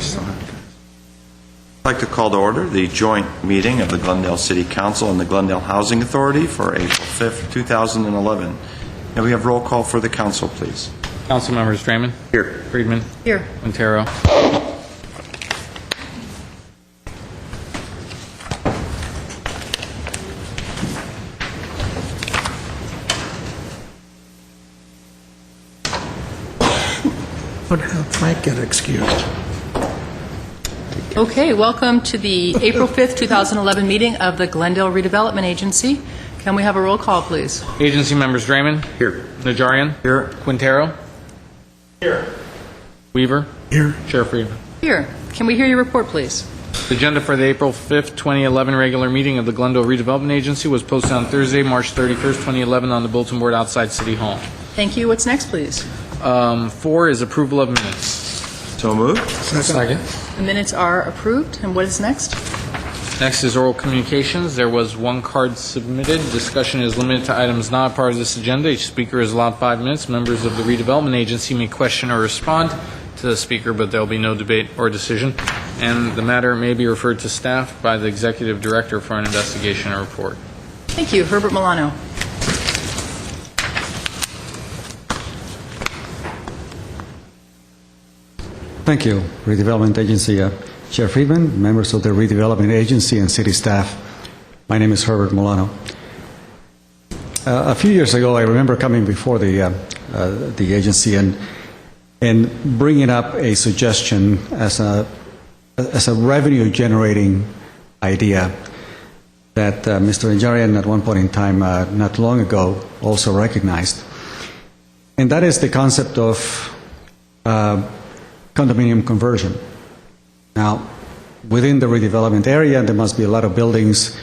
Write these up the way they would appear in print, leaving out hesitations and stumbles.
I'd like to call to order the joint meeting of the Glendale City Council and the Glendale Housing Authority for April 5th, 2011. And we have roll call for the council, please. Council members Draymond. Here. Friedman. Here. Quintero. Would have Frank get excused. Okay, welcome to the April 5th, 2011 meeting of the Glendale Redevelopment Agency. Can we have a roll call, please? Agency members Draymond. Here. Najarian. Here. Quintero. Here. Weaver. Here. Chair Friedman. Here. Can we hear your report, please? The agenda for the April 5th, 2011 regular meeting of the Glendale Redevelopment Agency was posted on Thursday, March 31st, 2011 on the bulletin board outside City Hall. Thank you. What's next, please? 4 is approval of minutes. So moved. Second. The minutes are approved. And what is next? Next is oral communications. There was one card submitted. Discussion is limited to items not part of this agenda. Each speaker is allowed 5 minutes. Members of the redevelopment agency may question or respond to the speaker, but there will be no debate or decision. And the matter may be referred to staff by the executive director for an investigation or report. Thank you. Herbert Milano. Thank you, Redevelopment Agency Chair Friedman, members of the Redevelopment Agency, and city staff. My name is Herbert Milano. A few years ago, I remember coming before the agency and bringing up a suggestion as a revenue-generating idea that Mr. Najarian at one point in time, not long ago, also recognized. And that is the concept of condominium conversion. Now, within the redevelopment area, there must be a lot of buildings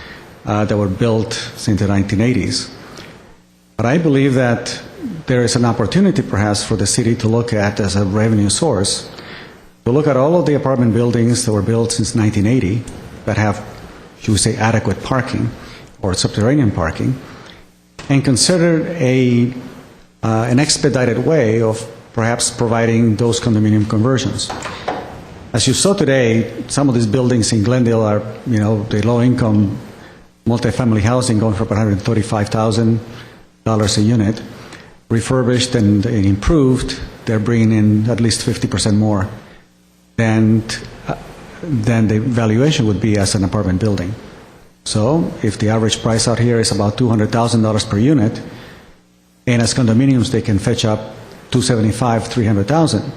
that were built since the 1980s. But I believe that there is an opportunity, perhaps, for the city to look at as a revenue source, to look at all of the apartment buildings that were built since 1980 that have, should we say, adequate parking or subterranean parking, and consider an expedited way of perhaps providing those condominium conversions. As you saw today, some of these buildings in Glendale are, the low-income multifamily housing going for about $135,000 a unit. Refurbished and improved, they're bringing in at least 50% more than the valuation would be as an apartment building. So if the average price out here is about $200,000 per unit, and as condominiums they can fetch up $275,000, $300,000,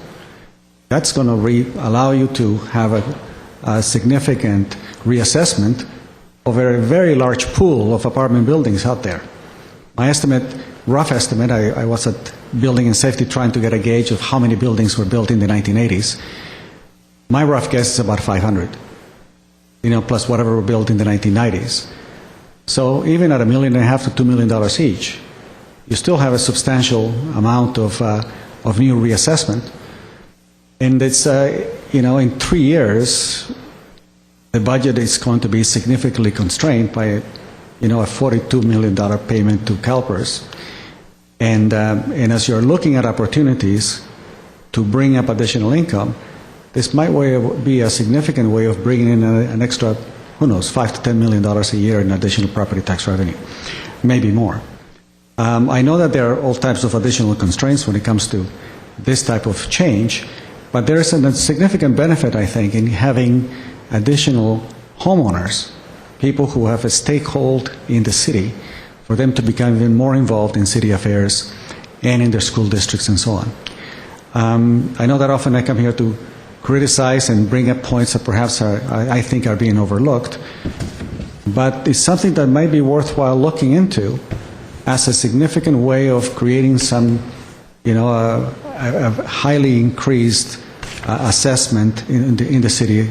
that's going to allow you to have a significant reassessment of a very large pool of apartment buildings out there. My estimate, rough estimate, I was at Building and Safety trying to get a gauge of how many buildings were built in the 1980s. My rough guess is about 500, plus whatever were built in the 1990s. So even at $1.5 million to $2 million each, you still have a substantial amount of new reassessment. And it's, in 3 years, the budget is going to be significantly constrained by, a $42 million payment to CalPERS. And as you're looking at opportunities to bring up additional income, this might be a significant way of bringing in an extra, who knows, $5 to $10 million a year in additional property tax revenue, maybe more. I know that there are all types of additional constraints when it comes to this type of change, but there is a significant benefit, I think, in having additional homeowners, people who have a stakehold in the city, for them to become even more involved in city affairs and in their school districts and so on. I know that often I come here to criticize and bring up points that perhaps I think are being overlooked, but it's something that might be worthwhile looking into as a significant way of creating some, a highly increased assessment in the city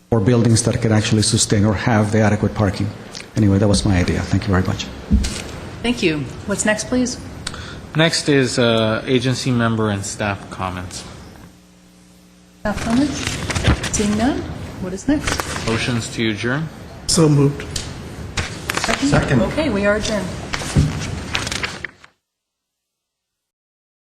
for buildings that can actually sustain or have the adequate parking. Anyway, that was my idea. Thank you very much. Thank you. What's next, please? Next is agency member and staff comments. Staff comments? Seeing none, what is next? Motions to adjourn. So moved. Second. Okay, we are adjourned.